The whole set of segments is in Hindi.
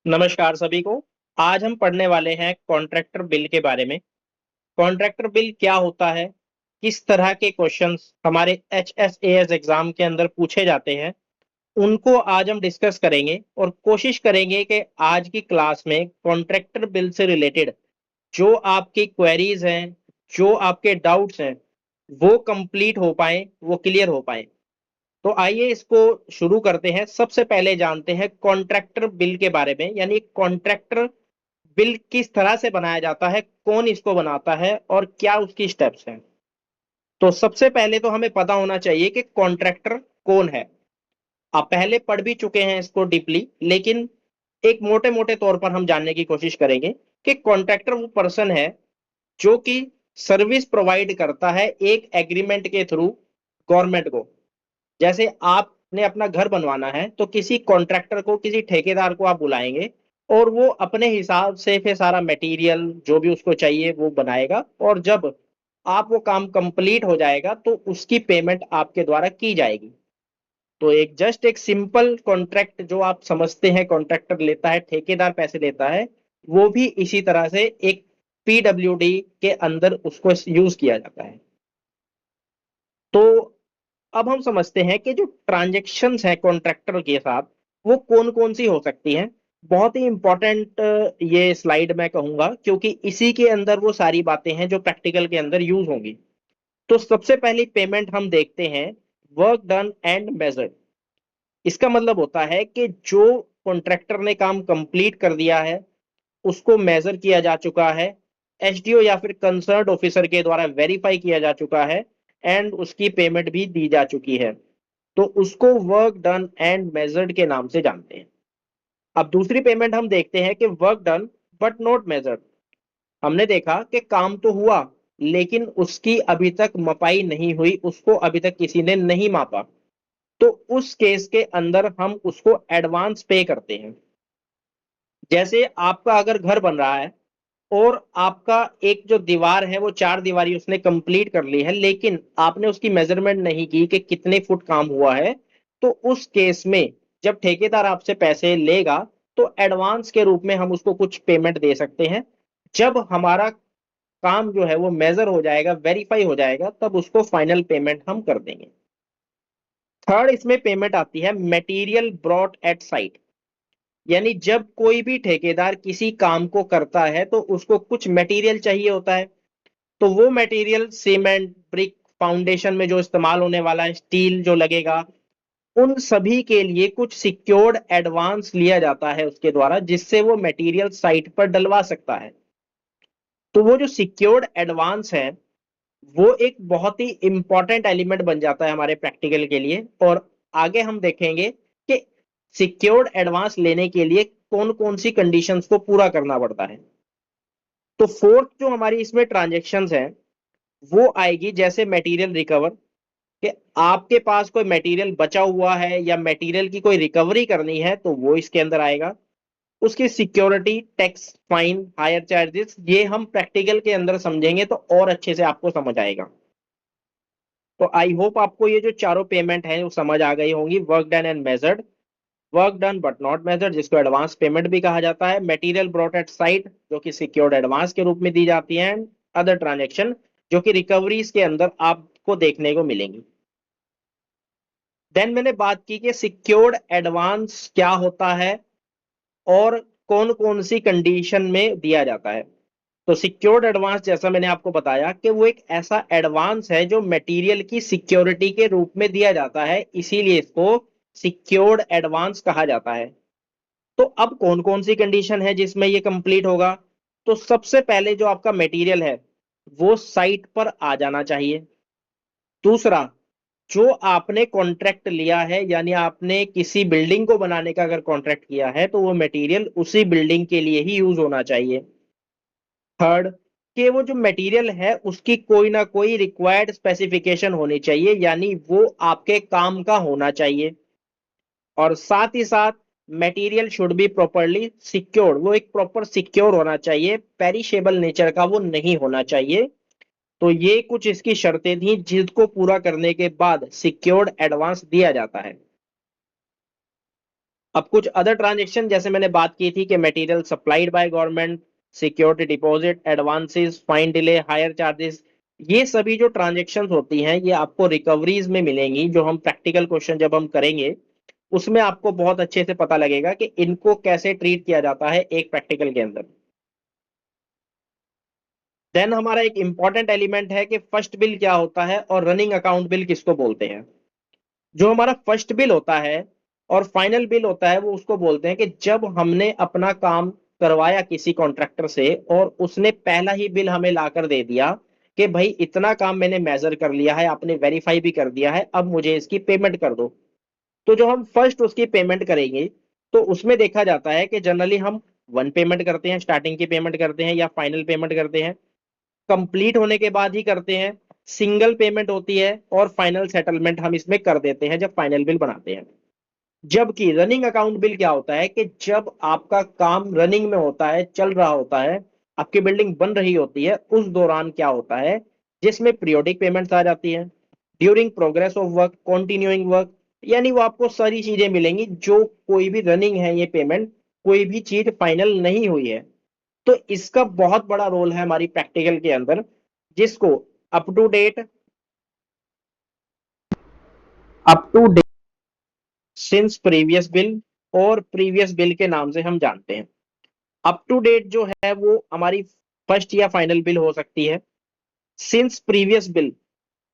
नमस्कार सभी को। आज हम पढ़ने वाले हैं कॉन्ट्रैक्टर बिल के बारे में। कॉन्ट्रैक्टर बिल क्या होता है, किस तरह के क्वेश्चंस हमारे HSAS एग्जाम के अंदर पूछे जाते हैं, उनको आज हम डिस्कस करेंगे और कोशिश करेंगे कि आज की क्लास में कॉन्ट्रैक्टर बिल से रिलेटेड जो आपकी क्वेरीज हैं, जो आपके डाउट्स हैं, वो कंप्लीट हो पाए, वो क्लियर हो पाए। तो आइए इसको शुरू करते हैं। सबसे पहले जानते हैं कॉन्ट्रैक्टर बिल के बारे में, यानी कॉन्ट्रैक्टर बिल किस तरह से बनाया जाता है, कौन इसको बनाता है और क्या उसकी स्टेप्स हैं। तो सबसे पहले तो हमें पता होना चाहिए कि कॉन्ट्रैक्टर कौन है। आप पहले पढ़ भी चुके हैं इसको डीपली, लेकिन एक मोटे मोटे तौर पर हम जानने की कोशिश करेंगे कि कॉन्ट्रैक्टर वो पर्सन है जो कि सर्विस प्रोवाइड करता है एक एग्रीमेंट के थ्रू गवर्नमेंट को। जैसे आपने अपना घर बनवाना है तो किसी कॉन्ट्रैक्टर को, किसी ठेकेदार को आप बुलाएंगे और वो अपने हिसाब से फिर सारा मटेरियल जो भी उसको चाहिए वो बनाएगा, और जब आप वो काम कंप्लीट हो जाएगा तो उसकी पेमेंट आपके द्वारा की जाएगी। तो एक सिंपल कॉन्ट्रैक्ट जो आप समझते हैं, कॉन्ट्रैक्टर लेता है, ठेकेदार पैसे लेता है, वो भी इसी तरह से एक PWD के अंदर उसको यूज किया जाता है। तो अब हम समझते हैं कि जो ट्रांजेक्शन्स है कॉन्ट्रैक्टर के साथ, वो कौन कौन सी हो सकती हैं। बहुत ही इंपॉर्टेंट ये स्लाइड मैं कहूंगा, क्योंकि इसी के अंदर वो सारी बातें हैं जो प्रैक्टिकल के अंदर यूज होंगी। तो सबसे पहली पेमेंट हम देखते हैं, वर्क डन एंड मेजर्ड। इसका मतलब होता है कि जो कॉन्ट्रैक्टर ने काम कंप्लीट कर दिया है, उसको मेजर किया जा चुका है, HDO या फिर कंसर्न ऑफिसर के द्वारा वेरीफाई किया जा चुका है, एंड उसकी पेमेंट भी दी जा चुकी है, तो उसको वर्क डन एंड मेजर्ड के नाम से जानते हैं। अब दूसरी पेमेंट हम देखते हैं कि work done but not measured. हमने देखा कि काम तो हुआ, लेकिन उसकी अभी तक मपाई नहीं हुई, उसको अभी तक किसी ने नहीं मापा। तो उस केस के अंदर हम उसको एडवांस पे करते हैं। जैसे आपका अगर घर बन रहा है और आपका एक जो दीवार है वो 4 दीवारी उसने कंप्लीट कर ली है, लेकिन आपने उसकी मेजरमेंट नहीं की कि कितने फुट काम हुआ है, तो उस केस में जब ठेकेदार आपसे पैसे लेगा तो एडवांस के रूप में हम उसको कुछ पेमेंट दे सकते हैं। जब हमारा काम जो है वो मेजर हो जाएगा, वेरीफाई हो जाएगा, तब उसको फाइनल पेमेंट हम कर देंगे। थर्ड इसमें पेमेंट आती है मटेरियल ब्रॉट एट साइट। यानी जब कोई भी ठेकेदार किसी काम को करता है तो उसको कुछ मटेरियल चाहिए होता है। तो वो मटेरियल सीमेंट, ब्रिक, फाउंडेशन में जो इस्तेमाल होने वाला है, स्टील जो लगेगा, उन सभी के लिए कुछ सिक्योर्ड एडवांस लिया जाता है उसके द्वारा, जिससे वो मटेरियल साइट पर डलवा सकता है। तो वो जो सिक्योर्ड एडवांस है, वो एक बहुत ही इंपॉर्टेंट एलिमेंट बन जाता है हमारे प्रैक्टिकल के लिए। और आगे हम देखेंगे कि सिक्योर्ड एडवांस लेने के लिए कौन कौन सी कंडीशंस को पूरा करना पड़ता है। तो फोर्थ जो हमारी इसमें ट्रांजेक्शन्स है वो आएगी जैसे मटेरियल रिकवर, कि आपके पास कोई मटेरियल बचा हुआ है या मटेरियल की कोई रिकवरी करनी है तो वो इसके अंदर आएगा। उसकी security, tax, fine, higher charges, ये हम प्रैक्टिकल के अंदर समझेंगे तो और अच्छे से आपको समझ आएगा। तो आई होप आपको ये जो चारों पेमेंट है वो समझ आ गई होंगी। Work done and measured, work done but not measured जिसको एडवांस पेमेंट भी कहा जाता है, मटेरियल ब्रॉट एट साइट जो कि सिक्योर्ड एडवांस के रूप में दी जाती है, एंड अदर ट्रांजेक्शन जो कि रिकवरीज के अंदर आपको देखने को मिलेंगी। देन मैंने बात की कि सिक्योर्ड एडवांस क्या होता है और कौन कौन सी कंडीशन में दिया जाता है। तो सिक्योर्ड एडवांस, जैसा मैंने आपको बताया, कि वो एक ऐसा एडवांस है जो मटेरियल की सिक्योरिटी के रूप में दिया जाता है, इसीलिए इसको सिक्योर्ड एडवांस कहा जाता है। तो अब कौन कौन सी कंडीशन है जिसमें ये कंप्लीट होगा। तो सबसे पहले जो आपका मटेरियल है वो साइट पर आ जाना चाहिए। दूसरा, जो आपने कॉन्ट्रैक्ट लिया है, यानी आपने किसी बिल्डिंग को बनाने का अगर कॉन्ट्रैक्ट किया है तो वो मटेरियल उसी बिल्डिंग के लिए ही यूज होना चाहिए। थर्ड, कि वो जो मटेरियल है उसकी कोई ना कोई रिक्वायर्ड स्पेसिफिकेशन होनी चाहिए, यानी वो आपके काम का होना चाहिए। और साथ ही साथ material should be properly secured, वो एक प्रॉपर सिक्योर होना चाहिए, पेरिशेबल नेचर का वो नहीं होना चाहिए। तो ये कुछ इसकी शर्तें थी जिसको पूरा करने के बाद सिक्योर्ड एडवांस दिया जाता है। अब कुछ अदर ट्रांजेक्शन जैसे मैंने बात की थी कि material supplied by government, security deposit, advances, fine delay, higher charges, ये सभी जो ट्रांजेक्शन होती हैं ये आपको रिकवरीज में मिलेंगी। जो हम प्रैक्टिकल क्वेश्चन जब हम करेंगे उसमें आपको बहुत अच्छे से पता लगेगा कि इनको कैसे ट्रीट किया जाता है एक प्रैक्टिकल के अंदर। देन हमारा एक इंपॉर्टेंट एलिमेंट है कि फर्स्ट बिल क्या होता है और रनिंग अकाउंट बिल किसको बोलते हैं। जो हमारा फर्स्ट बिल होता है और फाइनल बिल होता है वो उसको बोलते हैं कि जब हमने अपना काम करवाया किसी कॉन्ट्रैक्टर से और उसने पहला ही बिल हमें लाकर दे दिया कि भाई इतना काम मैंने मेजर कर लिया है, आपने वेरीफाई भी कर दिया है, अब मुझे इसकी पेमेंट कर दो। तो जो हम फर्स्ट उसकी पेमेंट करेंगे तो उसमें देखा जाता है कि जनरली हम वन पेमेंट करते हैं, स्टार्टिंग की पेमेंट करते हैं या फाइनल पेमेंट करते हैं, कंप्लीट होने के बाद ही करते हैं, सिंगल पेमेंट होती है और फाइनल सेटलमेंट हम इसमें कर देते हैं जब फाइनल बिल बनाते हैं। जबकि रनिंग अकाउंट बिल क्या होता है कि जब आपका काम रनिंग में होता है, चल रहा होता है, आपकी बिल्डिंग बन रही होती है, उस दौरान क्या होता है जिसमें पीरियोडिक पेमेंट्स आ जाती है, during progress of work, continuing work, यानी वो आपको सारी चीजें मिलेंगी जो कोई भी रनिंग है ये पेमेंट, कोई भी चीज फाइनल नहीं हुई है। तो इसका बहुत बड़ा रोल है हमारी प्रैक्टिकल के अंदर, जिसको up to date, up to date, since previous bill और प्रीवियस बिल के नाम से हम जानते हैं। अप टू डेट जो है वो हमारी फर्स्ट या फाइनल बिल हो सकती है। सिंस प्रीवियस बिल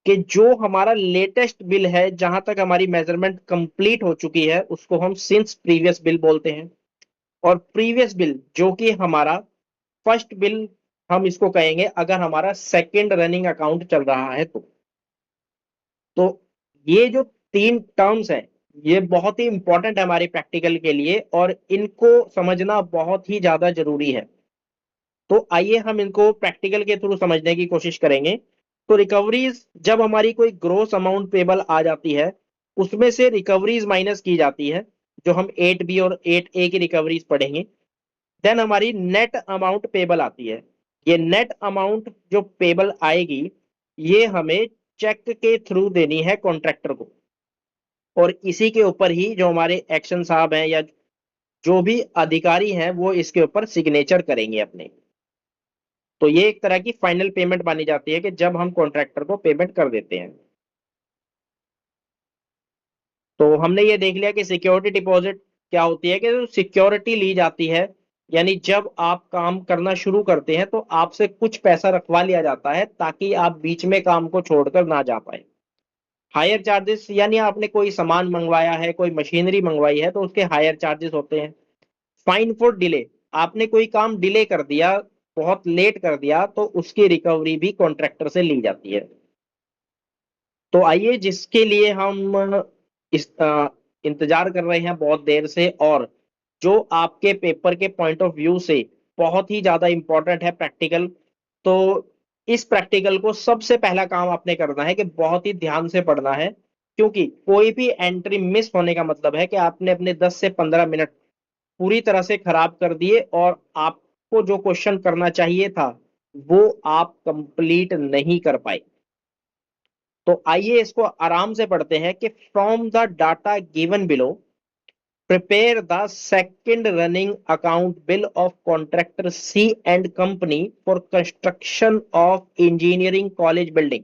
कि जो हमारा लेटेस्ट बिल है जहां तक हमारी मेजरमेंट कंप्लीट हो चुकी है उसको हम सिंस प्रीवियस बिल बोलते हैं। और प्रीवियस बिल जो कि हमारा फर्स्ट बिल हम इसको कहेंगे अगर हमारा सेकंड रनिंग अकाउंट चल रहा है तो ये जो तीन टर्म्स है ये बहुत ही इंपॉर्टेंट है हमारे प्रैक्टिकल के लिए और इनको समझना बहुत ही ज्यादा जरूरी है। तो आइए हम इनको प्रैक्टिकल के थ्रू समझने की कोशिश करेंगे। तो रिकवरीज जब हमारी कोई ग्रोस अमाउंट पेबल आ जाती है उसमें से रिकवरीज माइनस की जाती है, जो हम 8 बी और 8 ए की रिकवरीज पढ़ेंगे। देन हमारी नेट अमाउंट पेबल आती है। ये नेट अमाउंट जो पेबल आएगी ये हमें चेक के थ्रू देनी है कॉन्ट्रैक्टर को, और इसी के ऊपर ही जो हमारे एक्शन साहब हैं या जो भी अधिकारी हैं वो इसके ऊपर सिग्नेचर करेंगे अपने। तो ये एक तरह की फाइनल पेमेंट मानी जाती है कि जब हम कॉन्ट्रैक्टर को पेमेंट कर देते हैं। तो हमने ये देख लिया कि सिक्योरिटी डिपॉजिट क्या होती है, कि सिक्योरिटी ली जाती है, यानी जब आप काम करना शुरू करते हैं तो आपसे कुछ पैसा रखवा लिया जाता है ताकि आप बीच में काम को छोड़कर ना जा पाए। हायर चार्जेस यानी आपने कोई सामान मंगवाया है, कोई मशीनरी मंगवाई है तो उसके हायर चार्जेस होते हैं। फाइन फॉर डिले, आपने कोई काम डिले कर दिया, बहुत लेट कर दिया, तो उसकी रिकवरी भी कॉन्ट्रैक्टर से ली जाती है। तो आइए जिसके लिए हम इस इंतजार कर रहे हैं बहुत देर से और जो आपके पेपर के पॉइंट ऑफ व्यू से बहुत ही ज्यादा इंपॉर्टेंट है, प्रैक्टिकल। तो इस प्रैक्टिकल को सबसे पहला काम आपने करना है कि बहुत ही ध्यान से पढ़ना है, क्योंकि कोई भी एंट्री मिस होने का मतलब है कि आपने अपने 10 से 15 मिनट पूरी तरह से खराब कर दिए और आपको जो क्वेश्चन करना चाहिए था वो आप कंप्लीट नहीं कर पाए। तो आइए इसको आराम से पढ़ते हैं कि from the data given below prepare the second running account bill of contractor C and company for construction of engineering college building।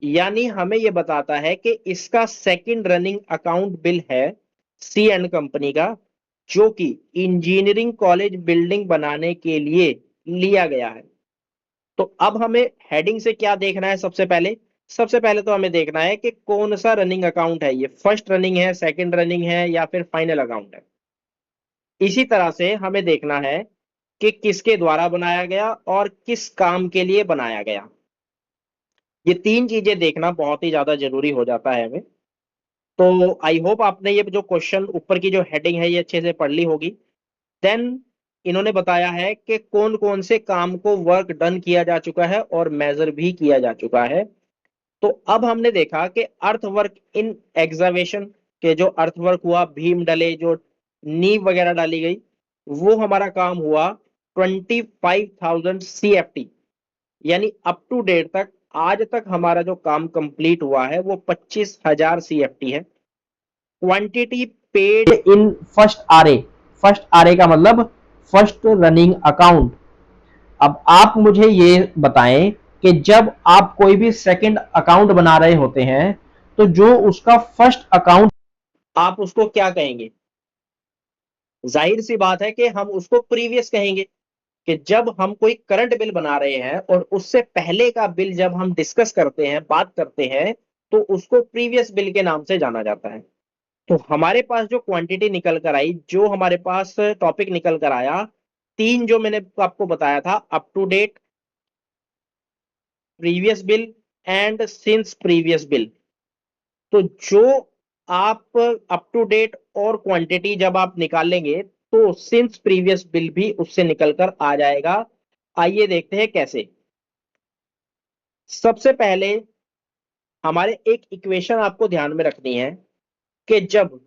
यानी हमें यह बताता है कि इसका सेकंड रनिंग अकाउंट बिल है सी एंड कंपनी का, जो कि इंजीनियरिंग कॉलेज बिल्डिंग बनाने के लिए लिया गया है। तो अब हमें हेडिंग से क्या देखना है, सबसे पहले तो हमें देखना है कि कौन सा रनिंग अकाउंट है, ये फर्स्ट रनिंग है, सेकंड रनिंग है या फिर फाइनल अकाउंट है। इसी तरह से हमें देखना है कि किसके द्वारा बनाया गया और किस काम के लिए बनाया गया। ये तीन चीजें देखना बहुत ही ज्यादा जरूरी हो जाता है हमें। तो आई होप आपने ये जो क्वेश्चन ऊपर की जो हेडिंग है ये अच्छे से पढ़ ली होगी। देन इन्होंने बताया है कि कौन कौन से काम को वर्क डन किया जा चुका है और मेजर भी किया जा चुका है। तो अब हमने देखा कि अर्थ वर्क इन एग्जावेशन के जो अर्थ वर्क हुआ, भीम डले, जो नींव वगैरह डाली गई, वो हमारा काम हुआ 25,000 CFT, यानी अप टू डेट तक आज तक हमारा जो काम कंप्लीट हुआ है वो 25,000 CFT है। Quantity paid in first RA. First RA का मतलब फर्स्ट रनिंग अकाउंट। अब आप मुझे ये बताएं कि जब आप कोई भी सेकंड अकाउंट बना रहे होते हैं तो जो उसका फर्स्ट अकाउंट आप उसको क्या कहेंगे? जाहिर सी बात है कि हम उसको प्रीवियस कहेंगे, कि जब हम कोई करंट बिल बना रहे हैं और उससे पहले का बिल जब हम डिस्कस करते हैं, बात करते हैं, तो उसको प्रीवियस बिल के नाम से जाना जाता है। तो हमारे पास जो क्वांटिटी निकल कर आई, जो हमारे पास टॉपिक निकल कर आया, तीन जो मैंने आपको बताया था, up to date, previous bill and since previous bill. तो जो आप अप टू डेट और क्वांटिटी जब आप निकालेंगे तो सिंस प्रीवियस बिल भी उससे निकलकर आ जाएगा। आइए देखते हैं कैसे। सबसे पहले हमारे एक इक्वेशन आपको ध्यान में रखनी है कि जब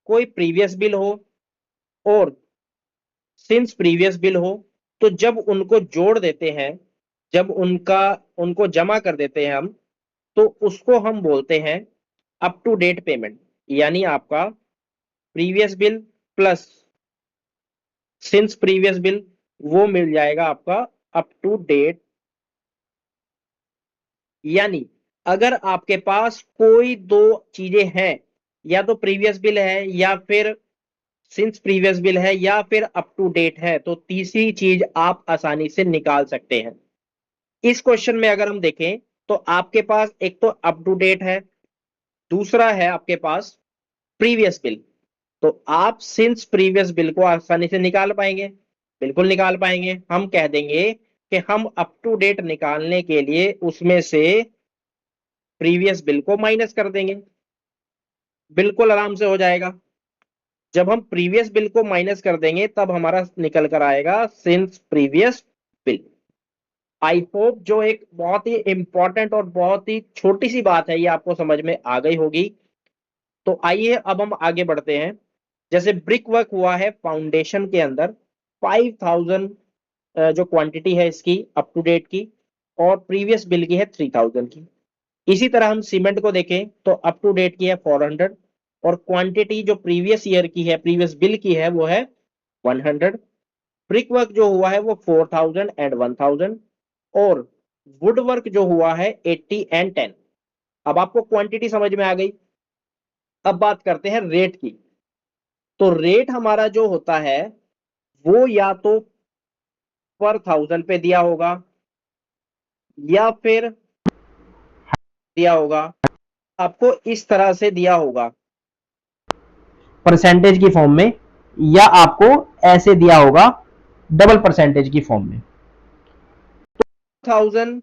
कोई प्रीवियस बिल हो और सिंस प्रीवियस बिल हो, तो जब उनको जोड़ देते हैं, जब उनको जमा कर देते हैं हम, तो उसको हम बोलते हैं अप टू डेट पेमेंट। यानी आपका previous bill plus since previous bill, वो मिल जाएगा आपका अप टू डेट। यानी अगर आपके पास कोई दो चीजें हैं, या तो प्रीवियस बिल है या फिर सिंस प्रीवियस बिल है या फिर अप टू डेट है, तो तीसरी चीज आप आसानी से निकाल सकते हैं। इस क्वेश्चन में अगर हम देखें तो आपके पास एक तो अप टू डेट है, दूसरा है आपके पास प्रीवियस बिल। तो आप सिंस प्रीवियस बिल को आसानी से निकाल पाएंगे? बिल्कुल निकाल पाएंगे। हम कह देंगे कि हम अप टू डेट निकालने के लिए उसमें से प्रीवियस बिल को माइनस कर देंगे, बिल्कुल आराम से हो जाएगा। जब हम प्रीवियस बिल को माइनस कर देंगे तब हमारा निकल कर आएगा since previous bill. I hope जो एक बहुत ही इंपॉर्टेंट और बहुत ही छोटी सी बात है ये आपको समझ में आ गई होगी। तो आइए अब हम आगे बढ़ते हैं। जैसे ब्रिक वर्क हुआ है फाउंडेशन के अंदर 5000 जो क्वांटिटी है इसकी अप टू डेट की, और प्रीवियस बिल की है 3000 की। इसी तरह हम सीमेंट को देखें तो अप टू डेट की है 400, और क्वांटिटी जो प्रीवियस ईयर की है, प्रीवियस बिल की है, वो है 100। ब्रिक वर्क जो हुआ है वो 4000 एंड 1000, और वुड वर्क जो हुआ है 80 एंड 10। अब आपको क्वांटिटी समझ में आ गई। अब बात करते हैं रेट की। तो रेट हमारा जो होता है वो या तो पर 1000 पे दिया होगा या फिर दिया होगा, आपको इस तरह से दिया होगा परसेंटेज की फॉर्म में, या आपको ऐसे दिया होगा डबल परसेंटेज की फॉर्म में। 1000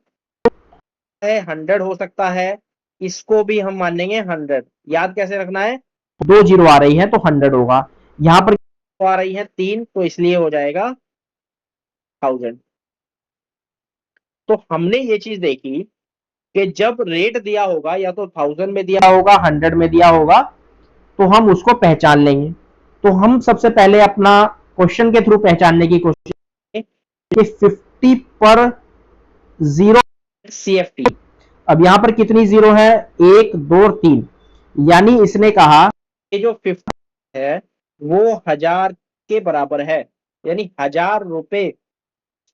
है, 100 हो सकता है, इसको भी हम मान लेंगे 100। याद कैसे रखना है? दो जीरो आ रही है तो 100 होगा। यहां पर आ रही है 3, तो इसलिए हो जाएगा 1000। तो हमने ये चीज देखी कि जब रेट दिया होगा या तो 1000 में दिया होगा 100 में दिया होगा, तो हम उसको पहचान लेंगे। तो हम सबसे पहले अपना क्वेश्चन के थ्रू पहचानने की कोशिश कि 50 पर जीरो CFT। अब यहां पर कितनी जीरो है? 1 2 और 3। यानी इसने कहा ये जो 50 है वो 1000 के बराबर है, यानी 1000 रुपए,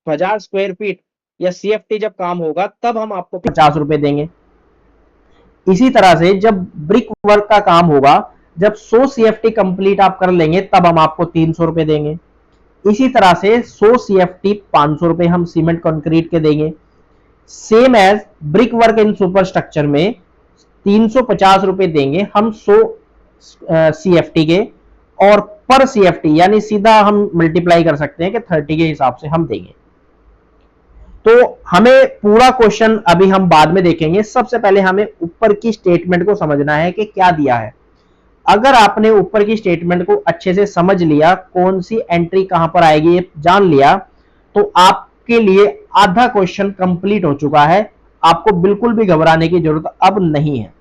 1000 स्क्वायर फीट या CFT जब काम होगा तब हम आपको 50 रुपए देंगे। इसी तरह से जब ब्रिक वर्क का काम होगा, जब 100 सीएफटी कंप्लीट आप कर लेंगे तब हम आपको 300 रुपए देंगे। इसी तरह से 100 सीएफटी 500 रुपए हम सीमेंट कंक्रीट के देंगे। Same as brick work in super structure में 350 रुपए देंगे हम 100 सीएफटी के, और पर सीएफटी यानी सीधा हम मल्टीप्लाई कर सकते हैं कि 30 के हिसाब से हम देंगे। तो हमें पूरा क्वेश्चन अभी हम बाद में देखेंगे। सबसे पहले हमें ऊपर की स्टेटमेंट को समझना है कि क्या दिया है। अगर आपने ऊपर की स्टेटमेंट को अच्छे से समझ लिया, कौन सी एंट्री कहां पर आएगी ये जान लिया, तो आपके लिए आधा क्वेश्चन कंप्लीट हो चुका है। आपको बिल्कुल भी घबराने की जरूरत अब नहीं है।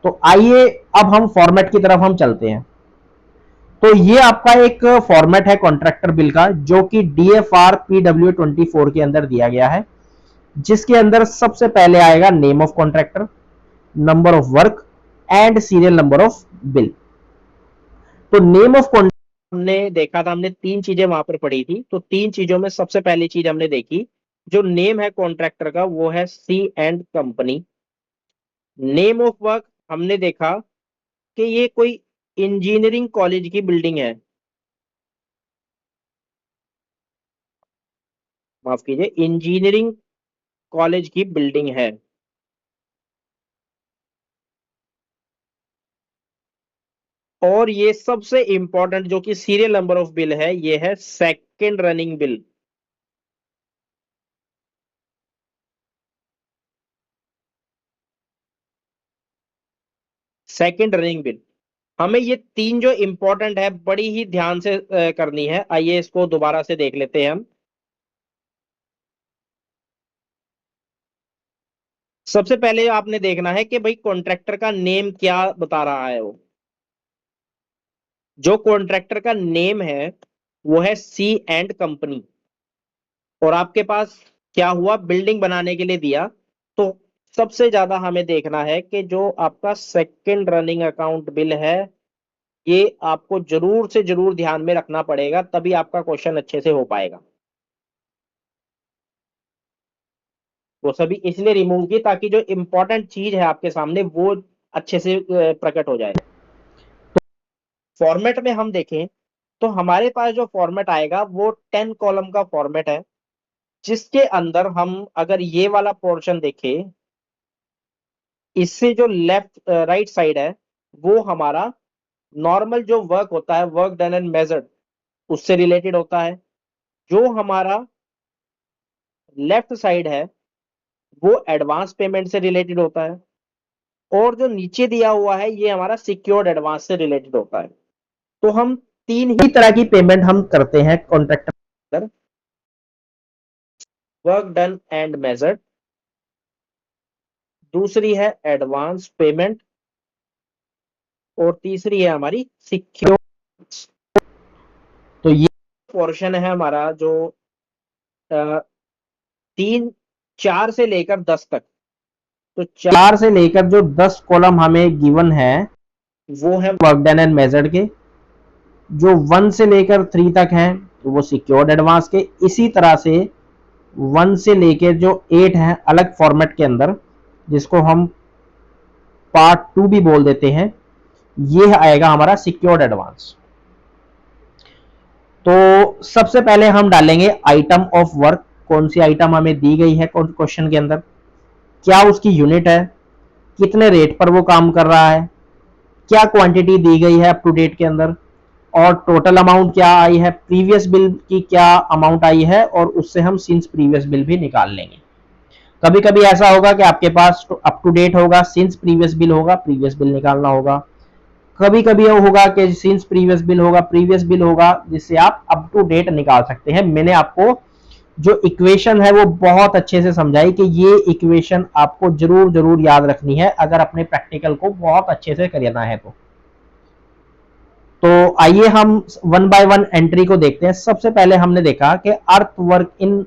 तो आइए अब हम फॉर्मेट की तरफ हम चलते हैं। तो ये आपका एक फॉर्मेट है कॉन्ट्रैक्टर बिल का, जो कि DFR PW24 के अंदर दिया गया है, जिसके अंदर सबसे पहले आएगा name of contractor, number of work and serial number of bill. तो नेम ऑफ हमने देखा था, हमने तीन चीजें वहां पर पढ़ी थी। तो तीन चीजों में सबसे पहली चीज हमने देखी, जो नेम है कॉन्ट्रैक्टर का वो है C and company. Name of work हमने देखा कि ये कोई इंजीनियरिंग कॉलेज की बिल्डिंग है, माफ कीजिए, इंजीनियरिंग कॉलेज की बिल्डिंग है। और ये सबसे इंपॉर्टेंट जो कि सीरियल नंबर ऑफ बिल है, ये है second running bill. Second running bill, हमें ये तीन जो इंपॉर्टेंट है बड़ी ही ध्यान से करनी है। आइए इसको दोबारा से देख लेते हैं हम। सबसे पहले आपने देखना है कि भाई कॉन्ट्रैक्टर का नेम क्या बता रहा है। वो जो कॉन्ट्रैक्टर का नेम है वो है सी एंड कंपनी, और आपके पास क्या हुआ, बिल्डिंग बनाने के लिए दिया। तो सबसे ज्यादा हमें देखना है कि जो आपका सेकंड रनिंग अकाउंट बिल है, ये आपको जरूर से जरूर ध्यान में रखना पड़ेगा, तभी आपका क्वेश्चन अच्छे से हो पाएगा। वो सभी इसलिए रिमूव की ताकि जो इंपॉर्टेंट चीज है आपके सामने वो अच्छे से प्रकट हो जाए। फॉर्मेट में हम देखें तो हमारे पास जो फॉर्मेट आएगा वो 10 कॉलम का फॉर्मेट है, जिसके अंदर हम अगर ये वाला पोर्शन देखें, इससे जो लेफ्ट राइट साइड है वो हमारा नॉर्मल जो वर्क होता है, वर्क डन एंड मेजर्ड, उससे रिलेटेड होता है। जो हमारा लेफ्ट साइड है वो एडवांस पेमेंट से रिलेटेड होता है, और जो नीचे दिया हुआ है ये हमारा सिक्योर्ड एडवांस से रिलेटेड होता है। तो हम तीन ही तरह की पेमेंट हम करते हैं contractor, work done and measured, दूसरी है एडवांस पेमेंट, और तीसरी है हमारी सिक्योर। तो ये पोर्शन है हमारा जो अ, तीन, 4 से लेकर 10 तक। तो 4 से लेकर जो 10 कॉलम हमें गिवन है वो है वर्क डन एंड मेजर्ड के। जो 1 से लेकर 3 तक हैं वो सिक्योर्ड एडवांस के। इसी तरह से 1 से लेकर जो 8 है अलग फॉर्मेट के अंदर, जिसको हम पार्ट 2 भी बोल देते हैं, ये आएगा हमारा सिक्योर्ड एडवांस। तो सबसे पहले हम डालेंगे आइटम ऑफ वर्क, कौन सी आइटम हमें दी गई है क्वेश्चन के अंदर, क्या उसकी यूनिट है, कितने रेट पर वो काम कर रहा है, क्या क्वांटिटी दी गई है अप टू डेट के अंदर, और टोटल अमाउंट क्या आई है, प्रीवियस बिल की क्या अमाउंट आई है, और उससे हम सिंस प्रीवियस बिल भी निकाल लेंगे। कभी कभी ऐसा होगा कि आपके पास अप टू डेट होगा, सिंस प्रीवियस बिल होगा, प्रीवियस बिल निकालना होगा। कभी कभी ये होगा कि सिंस प्रीवियस बिल होगा, प्रीवियस बिल होगा, जिससे आप अप टू डेट निकाल सकते हैं। मैंने आपको जो इक्वेशन है वो बहुत अच्छे से समझाई कि ये इक्वेशन आपको जरूर जरूर याद रखनी है अगर अपने प्रैक्टिकल को बहुत अच्छे से करना है तो आइए हम वन बाय वन एंट्री को देखते हैं। सबसे पहले हमने देखा कि अर्थ वर्क इन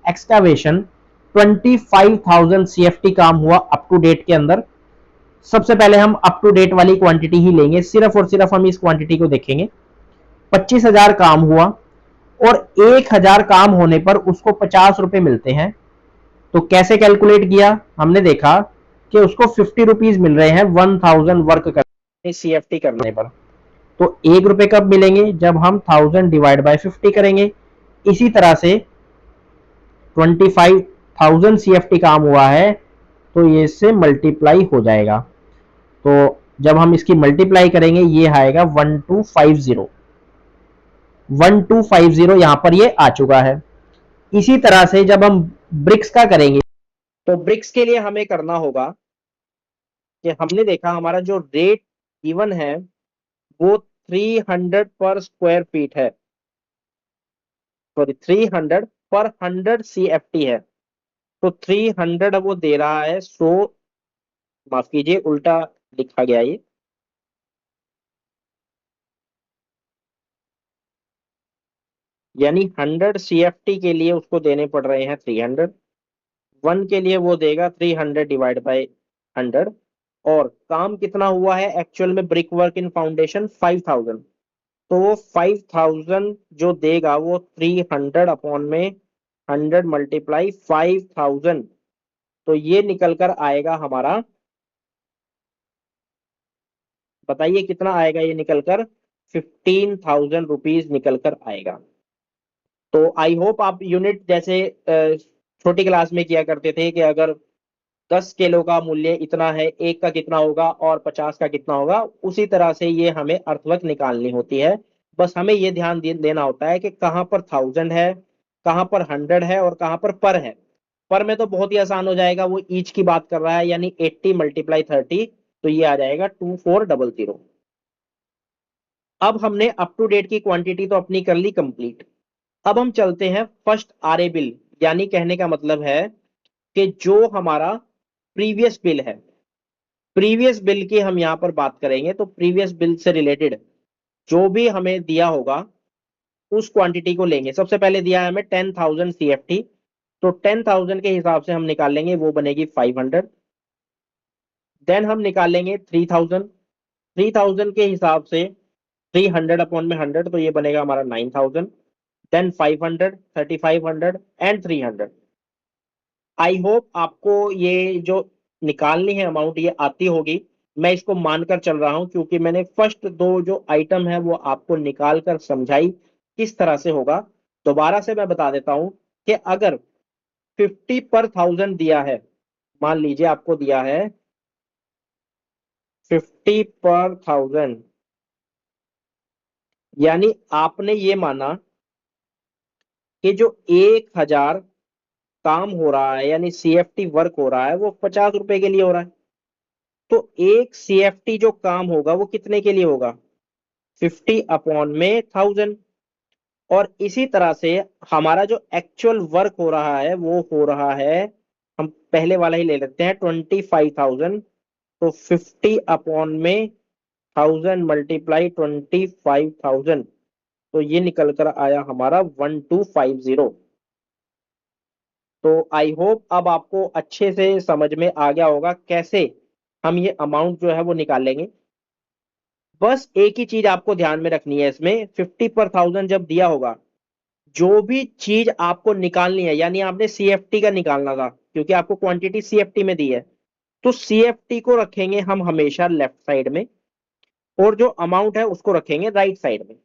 एक्सकावेशन 25,000 CFT काम हुआ अप टू डेट के अंदर। सबसे पहले हम अप टू डेट वाली क्वांटिटी ही लेंगे, सिर्फ और सिर्फ हम इस क्वांटिटी को देखेंगे। 25,000 काम हुआ और 1,000 काम होने पर उसको 50 रुपए मिलते हैं। तो कैसे कैलकुलेट किया, हमने देखा कि उसको 50 रुपीज मिल रहे हैं 1000 वर्क करने, CFT करने पर। तो 1 रुपए कब मिलेंगे, जब हम 1000 डिवाइड बाय 50 करेंगे। इसी तरह से 25,000 CFT काम हुआ है तो ये इससे मल्टीप्लाई हो जाएगा। तो जब हम इसकी मल्टीप्लाई करेंगे ये आएगा 1250, 1250 यहां पर ये आ चुका है। इसी तरह से जब हम ब्रिक्स का करेंगे, तो ब्रिक्स के लिए हमें करना होगा कि हमने देखा हमारा जो रेट गिवन है वो 300 पर स्क्वायर फीट है, सॉरी 300 पर 100 CFT है। तो 300 वो दे रहा है 100, माफ कीजिए उल्टा लिखा गया ये, यानी 100 CFT के लिए उसको देने पड़ रहे हैं 300, 1 के लिए वो देगा 300 डिवाइड बाय 100। और काम कितना हुआ है एक्चुअल में ब्रिक वर्क इन फाउंडेशन 5,000, तो 5000 जो देगा वो 300 अपॉन में 100 मल्टीप्लाई 5000, तो ये निकल कर आएगा हमारा, बताइए कितना आएगा ये निकल कर, 15,000 रुपीज निकल कर आएगा। तो आई होप आप यूनिट जैसे छोटी क्लास में किया करते थे कि अगर 10 किलो का मूल्य इतना है, एक का कितना होगा और 50 का कितना होगा, उसी तरह से ये हमें अर्थवक निकालनी होती है। बस हमें ये ध्यान देना होता है कि कहाँ पर 1000 है, कहाँ पर 100 है और कहाँ पर है। पर में तो बहुत ही आसान हो जाएगा, वो ईच की बात कर रहा है, यानी 80 मल्टीप्लाई 30, तो ये आ जाएगा 2400। अब हमने अप टू डेट की क्वांटिटी तो अपनी कर ली कंप्लीट। अब हम चलते हैं फर्स्ट आरए बिल, यानी कहने का मतलब है कि जो हमारा प्रीवियस बिल है, प्रीवियस बिल की हम यहां पर बात करेंगे। तो प्रीवियस बिल से रिलेटेड जो भी हमें दिया होगा उस क्वांटिटी को लेंगे। सबसे पहले दिया है हमें 10,000 सीएफटी, तो 10,000 के हिसाब से हम निकालेंगे, वो बनेगी 500। देन हम निकालेंगे 3,000, 3,000 के हिसाब से 300 अपॉन में 100, तो ये बनेगा हमारा 9,000। Then 500, 3,500 and 300। आई होप आपको ये जो निकालनी है अमाउंट ये आती होगी। मैं इसको मानकर चल रहा हूं क्योंकि मैंने फर्स्ट दो जो आइटम है वो आपको निकाल कर समझाई किस तरह से होगा। दोबारा से मैं बता देता हूं कि अगर 50 पर 1000 दिया है, मान लीजिए आपको दिया है 50 पर 1000, यानी आपने ये माना कि जो 1000 काम हो रहा है यानी सीएफटी वर्क हो रहा है वो 50 रुपए के लिए हो रहा है। तो एक सीएफटी जो काम होगा वो कितने के लिए होगा, 50 अपॉन में 1000। और इसी तरह से हमारा जो एक्चुअल वर्क हो रहा है वो हो रहा है, हम पहले वाला ही ले लेते हैं 25,000। तो 50 अपॉन में 1000 मल्टीप्लाई 25,000, तो ये निकल कर आया हमारा 1250। तो आई होप अब आपको अच्छे से समझ में आ गया होगा कैसे हम ये अमाउंट जो है वो निकालेंगे। बस एक ही चीज आपको ध्यान में रखनी है इसमें, 50 पर 1000 जब दिया होगा, जो भी चीज आपको निकालनी है, यानी आपने सीएफटी का निकालना था क्योंकि आपको क्वांटिटी सीएफटी में दी है, तो सीएफटी को रखेंगे हम हमेशा लेफ्ट साइड में और जो अमाउंट है उसको रखेंगे राइट साइड में।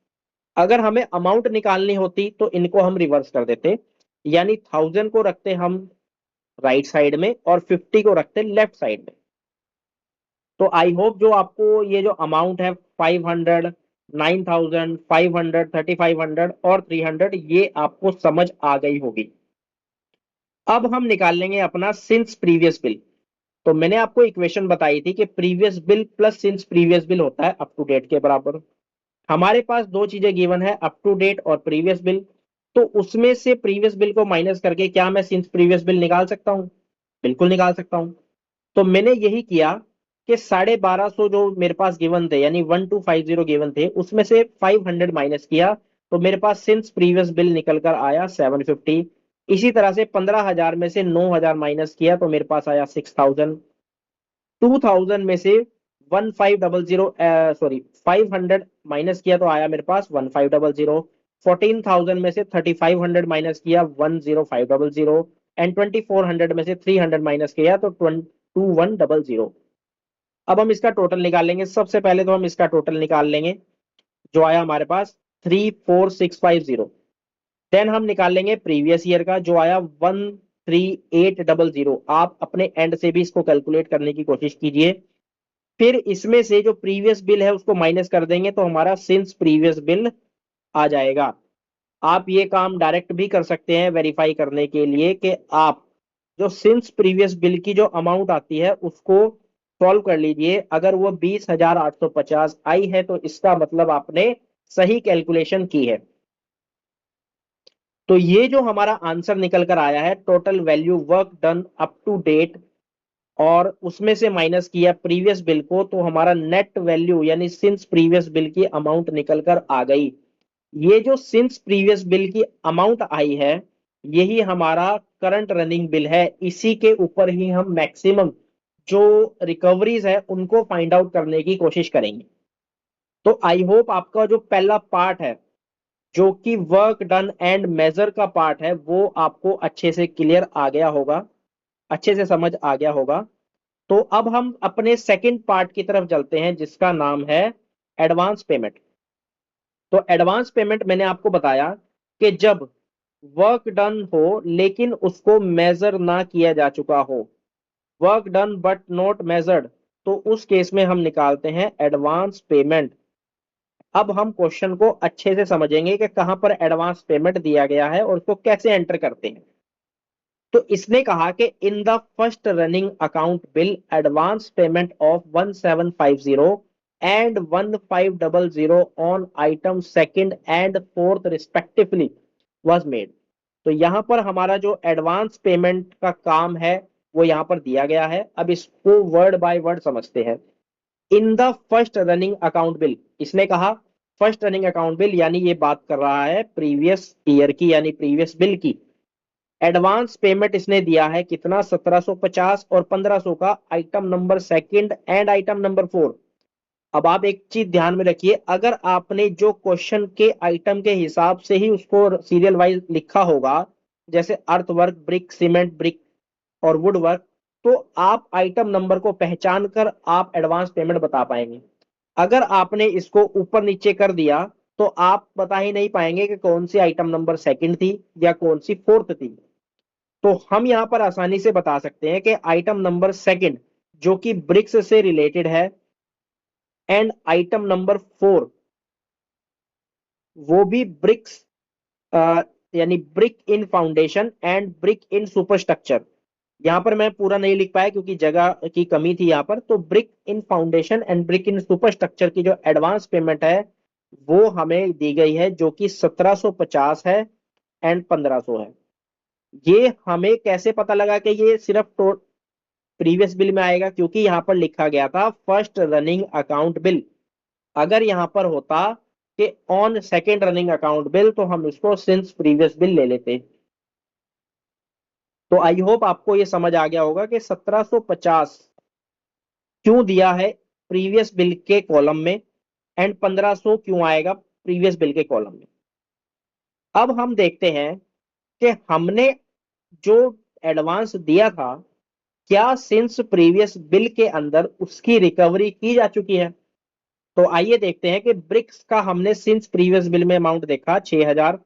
अगर हमें अमाउंट निकालनी होती तो इनको हम रिवर्स कर देते, यानी 1000 को रखते हम राइट साइड में और 50 को रखते लेफ्ट साइड में। तो आई होप जो आपको ये जो अमाउंट है 500, 9,000, 500, 3,500 और 300, ये आपको समझ आ गई होगी। अब हम निकाल लेंगे अपना सिंस प्रीवियस बिल। तो मैंने आपको इक्वेशन बताई थी कि previous bill plus since previous bill होता है अप टू डेट के बराबर। हमारे पास दो चीजें गिवन है, अप टू डेट और प्रीवियस बिल। तो उसमें से प्रीवियस बिल को माइनस करके क्या मैं सिंस प्रीवियस बिल निकाल सकता हूं, बिल्कुल निकाल सकता हूं। तो मैंने यही किया कि 1250 जो मेरे पास गिवन थे यानी 1250 गिवन थे उसमें से 500 माइनस किया, तो मेरे पास सिंस प्रीवियस बिल निकल कर आया 750। इसी तरह से 15,000 में से 9,000 माइनस किया तो मेरे पास आया 6,000। 2000 में से 1500 सॉरी 500 माइनस किया तो आया मेरे पास 1500। 14,000 में से 3500 माइनस किया 10500। एंड 2400 में से 300 माइनस किया तो 2100। अब हम इसका टोटल निकालेंगे। सबसे पहले तो हम इसका टोटल निकाल लेंगे जो आया हमारे पास 34650। देन हम निकाल लेंगे प्रीवियस ईयर का जो आया 13800। आप अपने एंड से भी इसको कैलकुलेट करने की कोशिश कीजिए। फिर इसमें से जो प्रीवियस बिल है उसको माइनस कर देंगे तो हमारा सिंस प्रीवियस बिल आ जाएगा। आप ये काम डायरेक्ट भी कर सकते हैं वेरीफाई करने के लिए कि आप जो सिंस प्रीवियस बिल की जो अमाउंट आती है उसको सॉल्व कर लीजिए। अगर वो 20,850 आई है तो इसका मतलब आपने सही कैलकुलेशन की है। तो ये जो हमारा आंसर निकल कर आया है total value work done up to date और उसमें से माइनस किया प्रीवियस बिल को, तो हमारा नेट वैल्यू यानी सिंस प्रीवियस बिल की अमाउंट निकल कर आ गई। ये जो सिंस प्रीवियस बिल की अमाउंट आई है यही हमारा करंट रनिंग बिल है। इसी के ऊपर ही हम मैक्सिमम जो रिकवरीज है उनको फाइंड आउट करने की कोशिश करेंगे। तो आई होप आपका जो पहला पार्ट है, जो कि वर्क डन एंड मेजर का पार्ट है, वो आपको अच्छे से क्लियर आ गया होगा, अच्छे से समझ आ गया होगा। तो अब हम अपने सेकंड पार्ट की तरफ चलते हैं, जिसका नाम है एडवांस पेमेंट। तो एडवांस पेमेंट मैंने आपको बताया कि जब वर्क डन हो लेकिन उसको मेजर ना किया जा चुका हो, work done but not measured, तो उस केस में हम निकालते हैं एडवांस पेमेंट। अब हम क्वेश्चन को अच्छे से समझेंगे कि कहां पर एडवांस पेमेंट दिया गया है और उसको कैसे एंटर करते हैं। तो इसने कहा कि इन the first running account bill advance payment of 1750 and 1500 on item second and fourth respectively was made. तो यहां पर हमारा जो एडवांस पेमेंट का काम है वो यहां पर दिया गया है। अब इसको वर्ड बाय वर्ड समझते हैं। इन the first running account bill, इसने कहा फर्स्ट रनिंग अकाउंट बिल, यानी ये बात कर रहा है प्रीवियस ईयर की, यानी प्रीवियस बिल की। एडवांस पेमेंट इसने दिया है कितना, 1750 और 1500 का item number second and item number 4। अब आप एक चीज ध्यान में रखिए, अगर आपने जो क्वेश्चन के आइटम के हिसाब से ही उसको सीरियल वाइज लिखा होगा, जैसे अर्थ वर्क, ब्रिक, सीमेंट, ब्रिक और वुड वर्क, तो आप आइटम नंबर को पहचान कर आप एडवांस पेमेंट बता पाएंगे। अगर आपने इसको ऊपर नीचे कर दिया तो आप बता ही नहीं पाएंगे कि कौन सी आइटम नंबर सेकंड थी या कौन सी फोर्थ थी। तो हम यहां पर आसानी से बता सकते हैं कि आइटम नंबर सेकंड जो कि ब्रिक्स से रिलेटेड है, एंड आइटम नंबर 4 वो भी ब्रिक्स, यानी brick in foundation and brick in superstructure. यहां पर मैं पूरा नहीं लिख पाया क्योंकि जगह की कमी थी यहां पर। तो brick in foundation and brick in superstructure की जो एडवांस पेमेंट है वो हमें दी गई है, जो कि 1750 है एंड 1500 है। ये हमें कैसे पता लगा कि ये सिर्फ प्रीवियस बिल में आएगा, क्योंकि यहां पर लिखा गया था फर्स्ट रनिंग अकाउंट बिल। अगर यहां पर होता कि on second running account bill, तो हम इसको सिंस प्रीवियस बिल ले लेते। तो आई होप आपको ये समझ आ गया होगा कि 1750 क्यों दिया है प्रीवियस बिल के कॉलम में, एंड 1500 क्यों आएगा प्रीवियस बिल के कॉलम में। अब हम देखते हैं कि हमने जो एडवांस दिया था, क्या सिंस प्रीवियस बिल के अंदर उसकी रिकवरी की जा चुकी है। तो आइए देखते हैं कि ब्रिक्स का हमने सिंस प्रीवियस बिल में अमाउंट देखा 6000,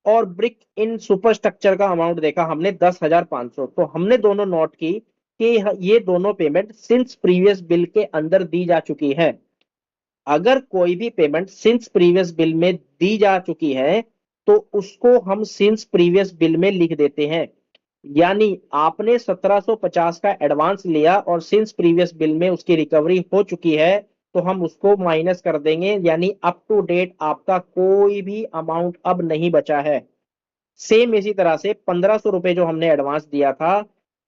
और ब्रिक इन सुपरस्ट्रक्चर का अमाउंट देखा हमने 10,500। तो हमने दोनों नोट की कि ये दोनों पेमेंट सिंस प्रीवियस बिल के अंदर दी जा चुकी है। अगर कोई भी पेमेंट सिंस प्रीवियस बिल में दी जा चुकी है तो उसको हम सिंस प्रीवियस बिल में लिख देते हैं। यानी आपने 1750 का एडवांस लिया और सिंस प्रीवियस बिल में उसकी रिकवरी हो चुकी है, तो हम उसको माइनस कर देंगे, यानी अप टू डेट आपका कोई भी अमाउंट अब नहीं बचा है। सेम इसी तरह से 1500 रुपए जो हमने एडवांस दिया था,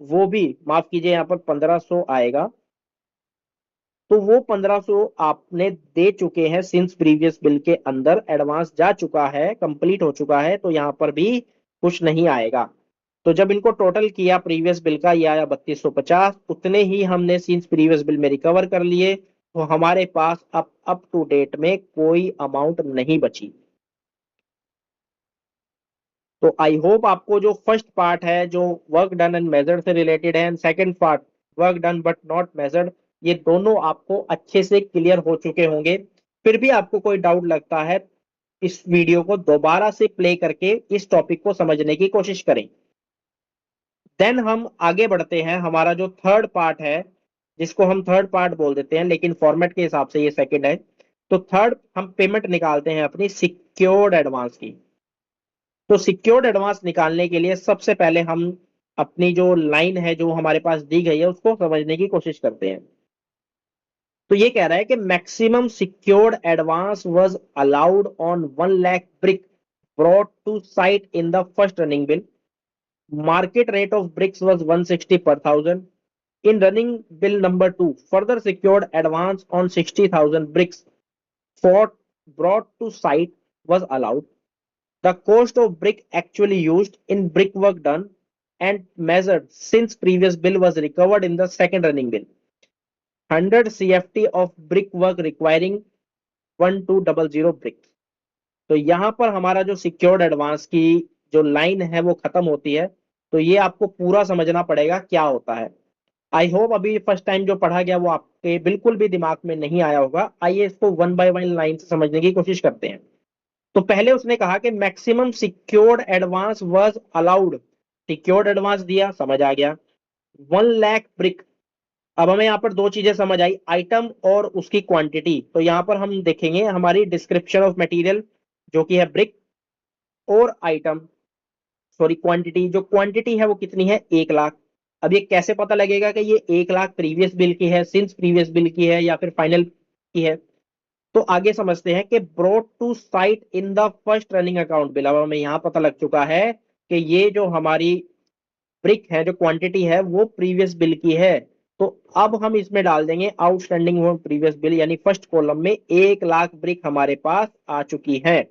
वो भी माफ कीजिए यहाँ पर 1500 आएगा। तो वो 1500 आपने दे चुके हैं सिंस प्रीवियस बिल के अंदर, एडवांस जा चुका है, कंप्लीट हो चुका है, तो यहां पर भी कुछ नहीं आएगा। तो जब इनको टोटल किया प्रीवियस बिल का, ये आया 3250, उतने ही हमने सिंस प्रीवियस बिल में रिकवर कर लिए। तो हमारे पास अब अप टू डेट में कोई अमाउंट नहीं बची। तो आई होप आपको जो फर्स्ट पार्ट है जो वर्क डन एंड मेजर्ड से रिलेटेड है, and second part work done but not measured, ये दोनों आपको अच्छे से क्लियर हो चुके होंगे। फिर भी आपको कोई डाउट लगता है, इस वीडियो को दोबारा से प्ले करके इस टॉपिक को समझने की कोशिश करें। देन हम आगे बढ़ते हैं। हमारा जो थर्ड पार्ट है, जिसको हम थर्ड पार्ट बोल देते हैं लेकिन फॉर्मेट के हिसाब से ये सेकंड है। तो थर्ड हम पेमेंट निकालते हैं अपनी सिक्योर्ड एडवांस की। तो सिक्योर्ड एडवांस निकालने के लिए सबसे पहले हम अपनी जो लाइन है जो हमारे पास दी गई है उसको समझने की कोशिश करते हैं। तो ये कह रहा है कि maximum secured advance was allowed on 1 lakh brick brought to site in the first running bill. Market rate of bricks was 160 per thousand. In running bill number 2, further secured advance on 60,000 bricks for brought to site was allowed. The cost of brick actually used in brickwork done and measured since previous bill was recovered in the second running bill. 100 CFT of brickwork requiring 1200 brick. तो यहाँ पर हमारा जो सिक्योर्ड एडवांस की जो लाइन है वो खत्म होती है। तो ये आपको पूरा समझना पड़ेगा क्या होता है। आई होप अभी फर्स्ट टाइम जो पढ़ा गया वो आपके बिल्कुल भी दिमाग में नहीं आया होगा। आइए इसको वन बाय वन लाइन से समझने की कोशिश करते हैं। तो पहले उसने कहा कि maximum secured advance was allowed. Secured advance दिया, समझ आ गया। 1 लाख ब्रिक। अब हमें यहाँ पर दो चीजें समझ आई, आइटम और उसकी क्वांटिटी। तो यहाँ पर हम देखेंगे हमारी डिस्क्रिप्शन ऑफ मटेरियल जो कि है ब्रिक, और आइटम सॉरी क्वांटिटी, जो क्वांटिटी है वो कितनी है, 1 लाख। अब ये कैसे पता लगेगा कि ये 1 लाख प्रीवियस बिल की है, सिंस प्रीवियस बिल की है, या फिर फाइनल की है। तो आगे समझते हैं कि brought to site in the first running account bill. अब हमें यहाँ पता लग चुका है कि ये जो हमारी ब्रिक है, जो क्वांटिटी है वो प्रीवियस बिल की है। तो अब हम इसमें डाल देंगे आउटस्टैंडिंग प्रीवियस बिल, यानी फर्स्ट कॉलम में 1 लाख ब्रिक हमारे पास आ चुकी है।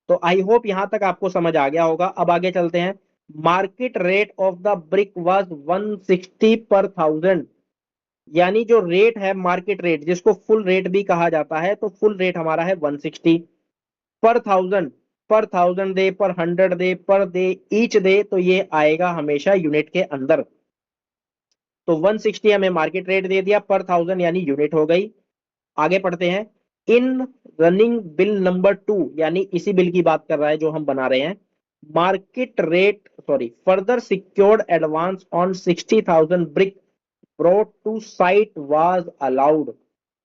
तो आई होप यहां तक आपको समझ आ गया होगा। अब आगे चलते हैं। Market rate of the brick was 160 पर थाउजेंड। यानी जो रेट है, मार्केट रेट जिसको फुल रेट भी कहा जाता है, तो फुल रेट हमारा है 160 पर थाउजेंड। पर थाउजेंड दे, पर 100 दे, पर दे, ईच दे, तो ये आएगा हमेशा यूनिट के अंदर। तो 160 हमें मार्केट रेट दे दिया, पर थाउजेंड यानी यूनिट हो गई। आगे पढ़ते हैं। इन रनिंग बिल नंबर 2, यानी इसी बिल की बात कर रहा है जो हम बना रहे हैं। Market rate sorry further secured advance on 60,000 brick brought to site was allowed.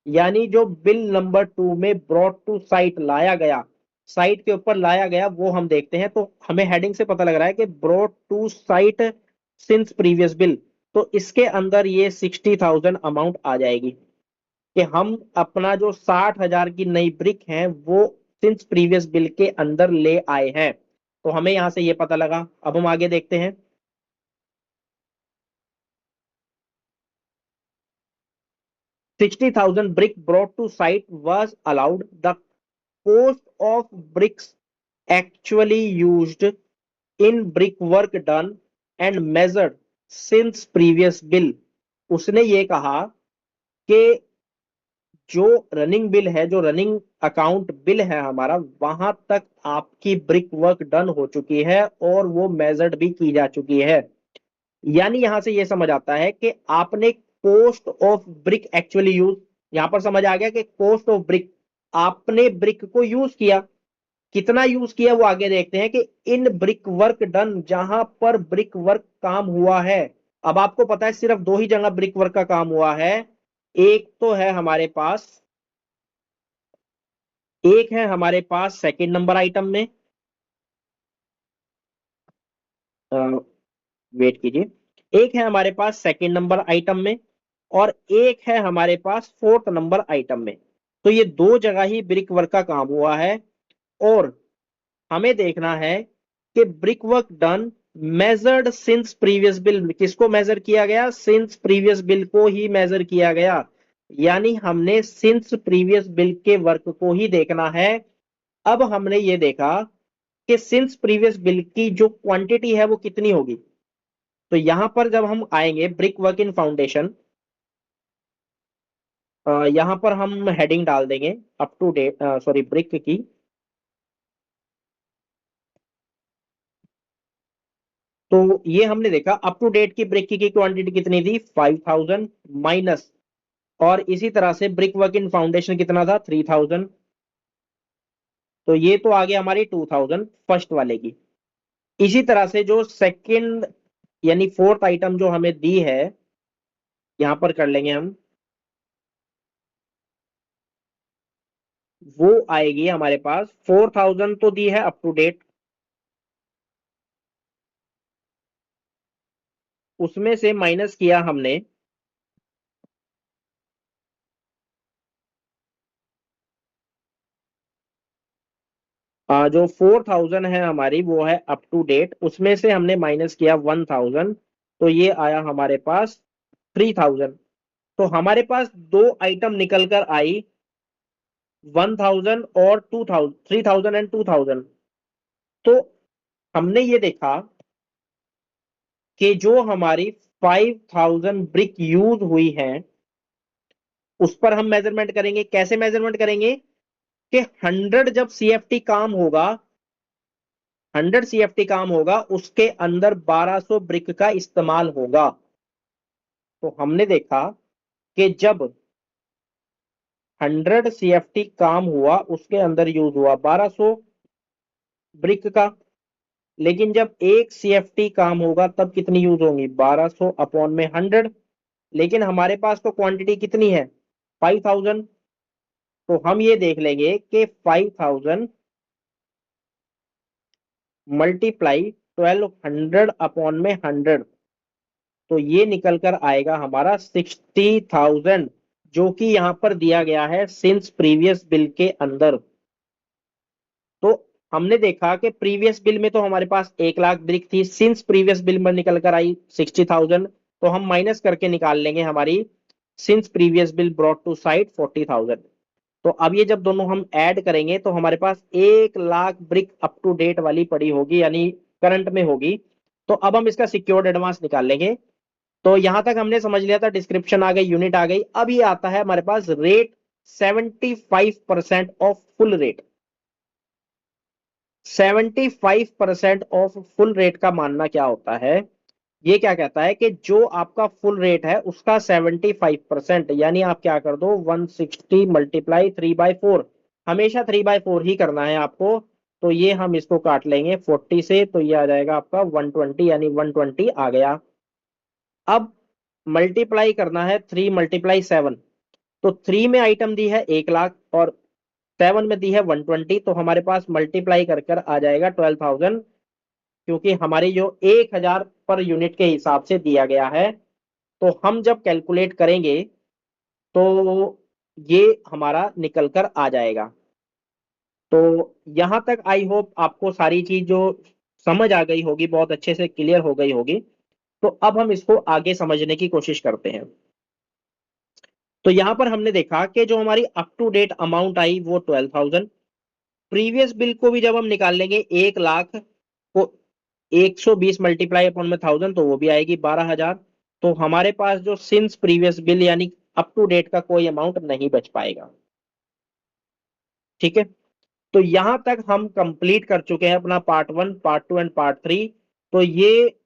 यानी जो बिल नंबर 2 में ब्रॉट टू साइट लाया गया, साइट के ऊपर लाया गया, वो हम देखते हैं। तो हमें हेडिंग से पता लग रहा है कि brought to site since previous bill. तो इसके अंदर ये 60,000 अमाउंट आ जाएगी कि हम अपना जो 60,000 की नई ब्रिक है वो सिंस प्रीवियस बिल के अंदर ले आए हैं। तो हमें यहां से ये पता लगा। अब हम आगे देखते हैं। 60,000 brick brought to site was allowed. The cost of bricks actually used in brickwork done and measured since previous bill। उसने ये कहा कि जो रनिंग बिल है, जो रनिंग अकाउंट बिल है हमारा, वहां तक आपकी ब्रिक वर्क डन हो चुकी है और वो मेजर्ड भी की जा चुकी है। यानी यहां से ये समझ आता है कि आपने cost of brick actually use, यहां पर समझ आ गया कि कॉस्ट ऑफ ब्रिक, आपने ब्रिक को यूज किया। कितना यूज किया वो आगे देखते हैं कि इन ब्रिक वर्क डन, जहां पर ब्रिक वर्क काम हुआ है। अब आपको पता है सिर्फ दो ही जगह ब्रिक वर्क का काम हुआ है। एक तो है हमारे पास, एक है हमारे पास सेकंड नंबर आइटम में, वेट कीजिए, एक है हमारे पास सेकंड नंबर आइटम में, और एक है हमारे पास फोर्थ नंबर आइटम में। तो ये दो जगह ही ब्रिक वर्क का काम हुआ है। और हमें देखना है कि brick work done measured since previous bill. किसको मेजर किया गया, सिंस प्रीवियस बिल को ही मेजर किया गया। यानी हमने सिंस प्रीवियस बिल के वर्क को ही देखना है। अब हमने ये देखा कि सिंस प्रीवियस बिल की जो क्वांटिटी है वो कितनी होगी। तो यहां पर जब हम आएंगे ब्रिक वर्क इन फाउंडेशन, यहां पर हम हेडिंग डाल देंगे up to date sorry brick की। तो ये हमने देखा अप टू डेट की ब्रिक की क्वांटिटी कितनी थी, 5,000 माइनस, और इसी तरह से ब्रिक वर्क इन फाउंडेशन कितना था, 3,000। तो ये तो आ गया हमारी 2,000 फर्स्ट वाले की। इसी तरह से जो सेकंड यानी फोर्थ आइटम जो हमें दी है, यहां पर कर लेंगे हम, वो आएगी हमारे पास 4,000 तो दी है अप टू डेट, उसमें से माइनस किया हमने जो 4,000 है हमारी, वो है अप टू डेट, उसमें से हमने माइनस किया 1,000। तो ये आया हमारे पास 3,000। तो हमारे पास दो आइटम निकल कर आई, 1,000 और 2,000, 3,000 एंड 2,000। तो हमने ये देखा कि जो हमारी 5,000 ब्रिक यूज हुई है, उस पर हम मेजरमेंट करेंगे। कैसे मेजरमेंट करेंगे कि 100 जब सीएफटी काम होगा, 100 सीएफटी काम होगा, उसके अंदर 1200 ब्रिक का इस्तेमाल होगा। तो हमने देखा कि जब 100 सीएफटी काम हुआ उसके अंदर यूज हुआ 1200 ब्रिक का, लेकिन जब 1 सीएफटी काम होगा तब कितनी यूज होंगी, 1200 अपॉन में 100। लेकिन हमारे पास तो क्वांटिटी कितनी है, 5000। तो हम ये देख लेंगे कि 5000 मल्टीप्लाई 1200 अपॉन में 100, तो ये निकल कर आएगा हमारा 60,000, जो कि यहां पर दिया गया है सिंस प्रीवियस बिल के अंदर। तो हमने देखा कि प्रीवियस बिल में तो हमारे पास 1 लाख ब्रिक थी, सिंस प्रीवियस बिल में निकल कर आई 60,000, तो हम माइनस करके निकाल लेंगे हमारी since previous bill brought to site 40,000। तो अब ये जब दोनों हम ऐड करेंगे तो हमारे पास 1 lakh brick up to date वाली पड़ी होगी, यानी करंट में होगी। तो अब हम इसका सिक्योर्ड एडवांस निकाल लेंगे। तो यहां तक हमने समझ लिया था, डिस्क्रिप्शन आ गई, यूनिट आ गई। अब ये आता है हमारे पास rate, 75% of full rate. 75% of full rate का मानना क्या होता है, ये क्या कहता है कि जो आपका फुल रेट है उसका 75%, यानी आप क्या कर दो, 160 मल्टीप्लाई 3/4, हमेशा 3/4 ही करना है आपको। तो ये हम इसको काट लेंगे 40 से, तो ये आ जाएगा आपका 120, यानी 120 आ गया। अब मल्टीप्लाई करना है 3 × 7, तो 3 में आइटम दी है 1 लाख और 7 में दी है 120, तो हमारे पास मल्टीप्लाई कर कर आ जाएगा 12,000, क्योंकि हमारी जो 1000 पर यूनिट के हिसाब से दिया गया है। तो हम जब कैलकुलेट करेंगे तो ये हमारा निकल कर आ जाएगा। तो यहां तक आई होप आपको सारी चीज जो समझ आ गई होगी, बहुत अच्छे से क्लियर हो गई होगी। तो अब हम इसको आगे समझने की कोशिश करते हैं। तो यहां पर हमने देखा कि जो हमारी up to date amount I वो 12,000। प्रीवियस बिल को भी जब हम निकाल लेंगे 1 लाख को 120 मल्टीप्लाई अपॉन में 1000, तो वो भी आएगी 12,000। तो हमारे पास जो सिंस प्रीवियस बिल यानी अप टू डेट का कोई अमाउंट नहीं बच पाएगा। ठीक है, तो यहां तक हम कंप्लीट कर चुके हैं अपना पार्ट 1, पार्ट 2 एंड पार्ट 3। तो ये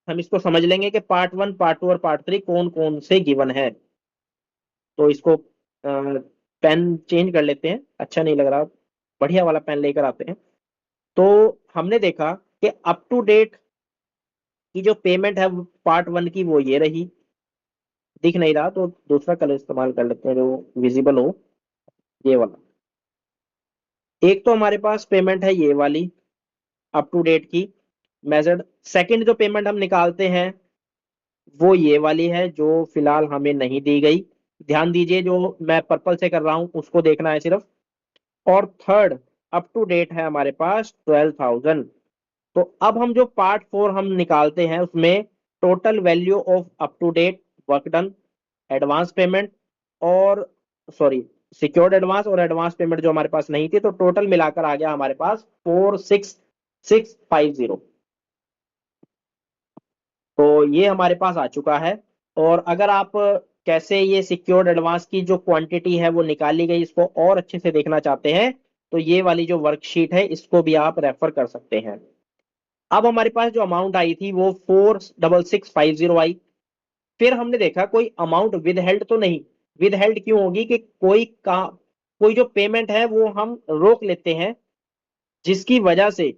हम इसको समझ लेंगे कि पार्ट 1, पार्ट 2 और पार्ट 3 कौन कौन से गिवन है। तो इसको पेन चेंज कर लेते हैं, अच्छा नहीं लग रहा, बढ़िया वाला पेन लेकर आते हैं। तो हमने देखा कि अप टू डेट की जो पेमेंट है पार्ट 1 की वो ये रही। दिख नहीं रहा तो दूसरा कलर इस्तेमाल कर लेते हैं जो विजिबल हो, ये वाला। एक तो हमारे पास पेमेंट है ये वाली अप टू डेट की मेजर्ड। सेकंड जो पेमेंट हम निकालते हैं वो ये वाली है जो फिलहाल हमें नहीं दी गई। ध्यान दीजिए, जो मैं पर्पल से कर रहा हूं उसको देखना है सिर्फ। और थर्ड अप टू डेट है हमारे पास 12,000। तो अब हम जो पार्ट 4 हम निकालते हैं उसमें total value of up to date work done, advance payment और सॉरी सिक्योर्ड एडवांस और एडवांस पेमेंट जो हमारे पास नहीं थी, तो टोटल मिलाकर आ गया हमारे पास 46,650। तो ये हमारे पास आ चुका है। और अगर आप कैसे ये सिक्योर्ड एडवांस की जो क्वांटिटी है वो निकाली गई इसको और अच्छे से देखना चाहते हैं, तो ये वाली जो वर्कशीट है इसको भी आप रेफर कर सकते हैं। अब हमारे पास जो अमाउंट आई थी वो 46650 आई। फिर हमने देखा कोई अमाउंट विद हेल्ड तो नहीं। विद हेल्ड क्यों होगी कि कोई जो पेमेंट है वो हम रोक लेते हैं, जिसकी वजह से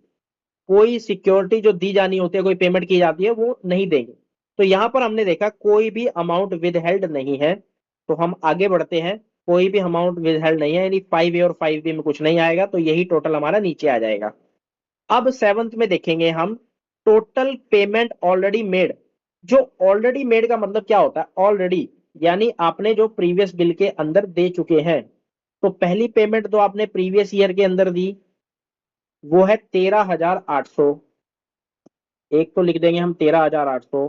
कोई सिक्योरिटी जो दी जानी होती है, कोई पेमेंट की जाती है, वो नहीं देंगे। तो यहां पर हमने देखा कोई भी अमाउंट विद हेल्ड नहीं है। तो हम आगे बढ़ते हैं, कोई भी अमाउंट विद हेल्ड नहीं है, यानी 5A और 5B में कुछ नहीं आएगा, तो यही टोटल हमारा नीचे आ जाएगा। अब 7th में देखेंगे हम टोटल पेमेंट ऑलरेडी मेड। जो ऑलरेडी मेड का मतलब क्या होता है, ऑलरेडी यानी आपने जो प्रीवियस बिल के अंदर दे चुके हैं। तो पहली पेमेंट तो आपने प्रीवियस ईयर के अंदर दी, वो है 13,800। एक तो लिख देंगे हम 13,800।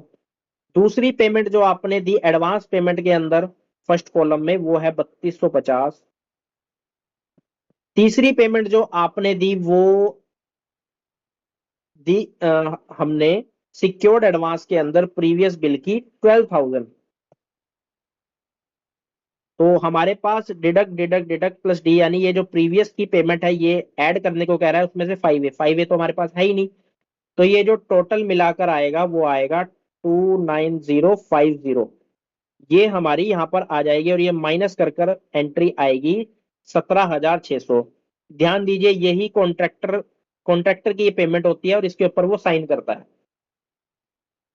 दूसरी पेमेंट जो आपने दी एडवांस पेमेंट के अंदर फर्स्ट कॉलम में, वो है 3250। तीसरी पेमेंट जो आपने दी वो दी हमने सिक्योर्ड एडवांस के अंदर प्रीवियस बिल की 12,000। तो हमारे पास deduct deduct deduct plus D, यानी ये जो प्रीवियस की पेमेंट है ये ऐड करने को कह रहा है, उसमें से 5 है तो हमारे पास है ही नहीं। तो ये जो टोटल मिलाकर आएगा वो आएगा 29050, ये हमारी यहाँ पर आ जाएगी और ये माइनस कर कर एंट्री आएगी 17,600। ध्यान दीजिए यही कॉन्ट्रैक्टर की ये पेमेंट होती है और इसके ऊपर वो साइन करता है।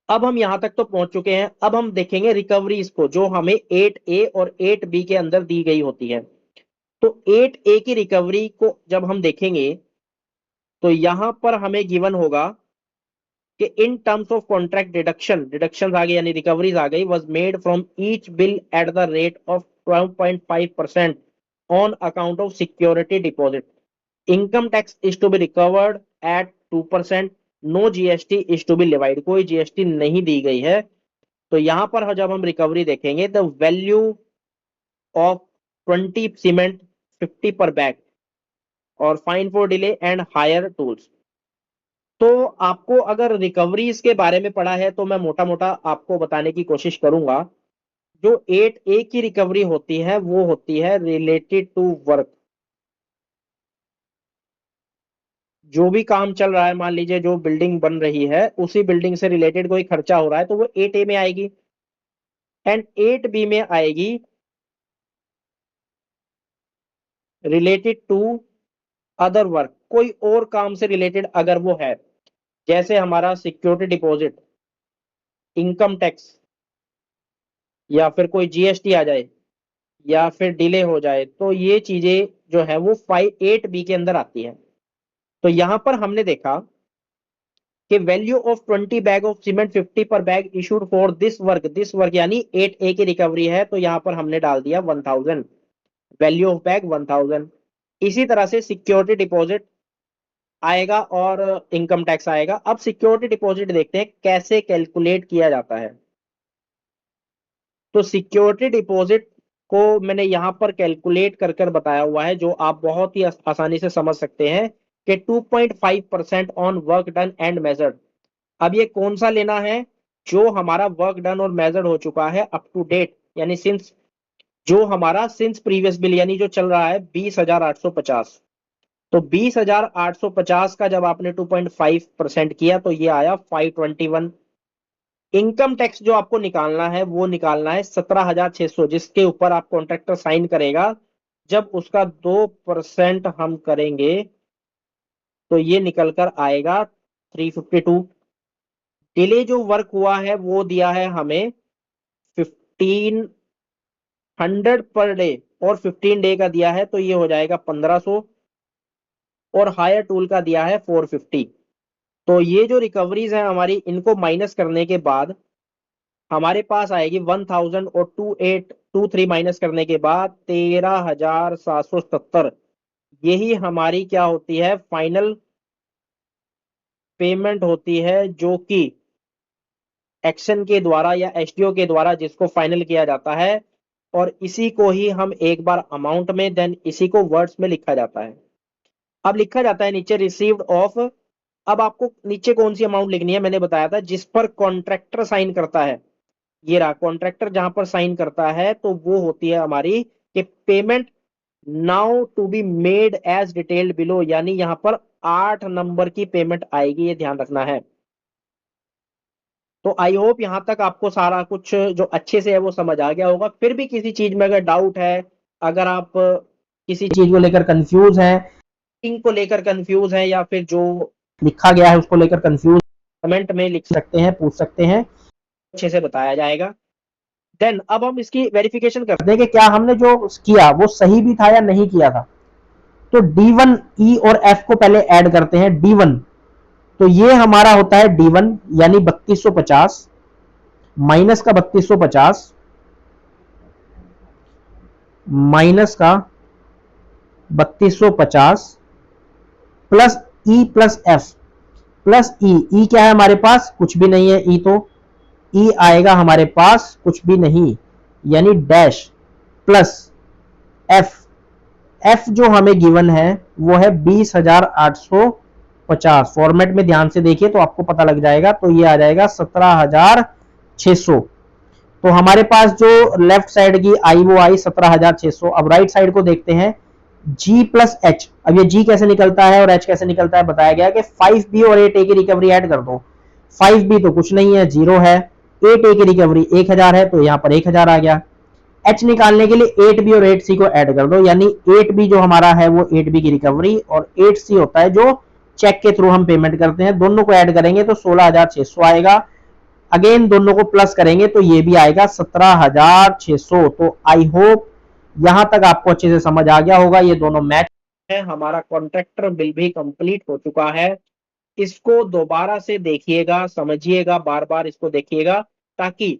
अब हम यहां तक तो पहुंच चुके हैं, अब हम देखेंगे रिकवरीज को जो हमें 8A और 8B के अंदर दी गई होती है। तो 8A की रिकवरी को जब हम देखेंगे तो यहां पर हमें गिवन होगा कि in terms of contract deduction आ गई यानी रिकवरीज आ गई, was made from each bill at the rate of 12.5% on account of security deposit. Income tax is to be recovered at 2%, no GST is to be levied, कोई जीएसटी नहीं दी गई है। तो यहां पर जब हम रिकवरी देखेंगे द वैल्यू ऑफ 20 सीमेंट 50 पर बैग और fine for delay and hire tools. तो आपको अगर रिकवरीज के बारे में पढ़ा है तो मैं मोटा मोटा आपको बताने की कोशिश करूंगा। जो 8A की रिकवरी होती है वो होती है रिलेटेड टू वर्क। जो भी काम चल रहा है, मान लीजिए जो बिल्डिंग बन रही है उसी बिल्डिंग से रिलेटेड कोई खर्चा हो रहा है तो वो 8A में आएगी, एंड 8B में आएगी रिलेटेड टू अदर वर्क, कोई और काम से रिलेटेड अगर वो है, जैसे हमारा सिक्योरिटी डिपॉजिट, इनकम टैक्स, या फिर कोई जीएसटी आ जाए, या फिर डिले हो जाए, तो ये चीजें जो है वो 8B के अंदर आती है। तो यहां पर हमने देखा कि value of 20 bag of cement 50 पर bag issued for this work यानी 8A की रिकवरी है, तो यहां पर हमने डाल दिया 1000, वैल्यू ऑफ बैग 1000। इसी तरह से सिक्योरिटी डिपॉजिट आएगा और इनकम टैक्स आएगा। अब सिक्योरिटी डिपॉजिट देखते हैं कैसे कैलकुलेट किया जाता है। तो सिक्योरिटी डिपॉजिट को मैंने यहां पर कैलकुलेट कर कर बताया हुआ है, जो आप बहुत ही आसानी से समझ सकते हैं कि 2.5% on work done and measured. अब ये कौन सा लेना है, जो हमारा वर्क डन और मेजर्ड हो चुका है अप टू डेट, यानी सिंस, जो हमारा सिंस प्रीवियस बिल यानी जो चल रहा है 20,850। तो 20,850 का जब आपने 2.5% किया तो ये आया 521। इनकम टैक्स जो आपको निकालना है वो निकालना है 17,600, जिसके ऊपर आप कॉन्ट्रैक्टर साइन करेगा। जब उसका 2% हम करेंगे तो ये निकल कर आएगा 352। डिले जो वर्क हुआ है वो दिया है हमें 1500 पर डे, और 15 डे का दिया है तो ये हो जाएगा 1500, और हायर टूल का दिया है 450। तो ये जो रिकवरीज है हमारी, इनको माइनस करने के बाद हमारे पास आएगी 1000, और 2823 माइनस करने के बाद 13,777। यही हमारी क्या होती है, फाइनल पेमेंट होती है, जो कि एक्शन के द्वारा या एसडीओ के द्वारा जिसको फाइनल किया जाता है, और इसी को ही हम एक बार अमाउंट में, देन इसी को वर्ड्स में लिखा जाता है। अब लिखा जाता है नीचे रिसीव्ड ऑफ। अब आपको नीचे कौन सी अमाउंट लिखनी है, मैंने बताया था जिस पर कॉन्ट्रैक्टर साइन करता है। ये रहा कॉन्ट्रैक्टर जहां पर साइन करता है तो वो होती है हमारी कि payment now to be made as detailed below, यानी यहां पर 8 नंबर की पेमेंट आएगी, ये ध्यान रखना है। तो आई होप यहां तक आपको सारा कुछ जो अच्छे से है वो समझ आ गया होगा। फिर भी किसी चीज में अगर डाउट है, अगर आप किसी चीज को लेकर कंफ्यूज हैं, को लेकर कंफ्यूज है, या फिर जो लिखा गया है उसको लेकर कंफ्यूज, कमेंट में लिख सकते हैं, पूछ सकते हैं, अच्छे से बताया जाएगा। देन अब हम इसकी वेरिफिकेशन करते हैं कि क्या हमने जो किया वो सही भी था या नहीं किया था। तो D1 E और F को पहले ऐड करते हैं। D1 तो ये हमारा होता है D1 यानी 3250 माइनस का 3250 माइनस का 3250 plus E plus F plus E क्या है हमारे पास, कुछ भी नहीं है। तो E आएगा हमारे पास कुछ भी नहीं, यानी डैश, प्लस F जो हमें गिवन है वो है 20,850। फॉर्मेट में ध्यान से देखिए तो आपको पता लग जाएगा, तो ये आ जाएगा 17,600। तो हमारे पास जो लेफ्ट साइड की आई वो आई 17,600। अब राइट साइड को देखते हैं, जी प्लस एच। अब ये जी कैसे निकलता है और एच कैसे निकलता है बताया गया कि 5B और 8A की रिकवरी ऐड कर दो। 5B तो कुछ नहीं है, 0 है। 8A की रिकवरी 1000 है, तो यहाँ पर 1000 आ गया। एच निकालने के लिए 8B और 8C को ऐड कर दो, यानी 8B जो हमारा है वो 8B की रिकवरी, और 8C होता है जो चेक के थ्रू हम पेमेंट करते हैं। दोनों को ऐड करेंगे तो 16,600 आएगा। अगेन दोनों को प्लस करेंगे तो ये भी आएगा 17,600। तो आई होप यहां तक आपको अच्छे से समझ आ गया होगा, ये दोनों मैच है। हमारा कॉन्ट्रैक्टर बिल भी कंप्लीट हो चुका है। इसको दोबारा से देखिएगा, समझिएगा, बार बार इसको देखिएगा, ताकि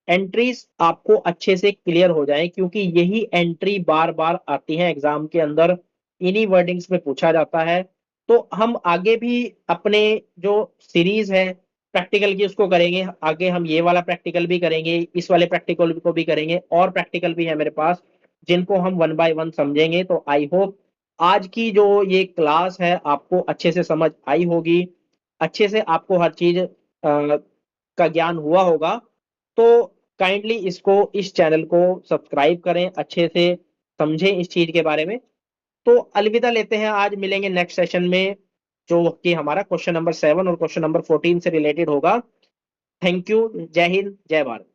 एंट्रीज आपको अच्छे से क्लियर हो जाए, क्योंकि यही एंट्री बार बार आती है एग्जाम के अंदर, इन्हीं वर्डिंग्स में पूछा जाता है। तो हम आगे भी अपने जो सीरीज है प्रैक्टिकल की उसको करेंगे। आगे हम ये वाला प्रैक्टिकल भी करेंगे, इस वाले प्रैक्टिकल को भी करेंगे, और प्रैक्टिकल भी है मेरे पास जिनको हम वन बाय वन समझेंगे। तो आई होप आज की जो ये क्लास है आपको अच्छे से समझ आई होगी, अच्छे से आपको हर चीज का ज्ञान हुआ होगा। तो काइंडली इसको, इस चैनल को सब्सक्राइब करें, अच्छे से समझें इस चीज के बारे में। तो अलविदा लेते हैं, आज मिलेंगे नेक्स्ट सेशन में, जो कि हमारा क्वेश्चन नंबर 7 और क्वेश्चन नंबर 14 से रिलेटेड होगा। Thank you. जय हिंद, जय भारत।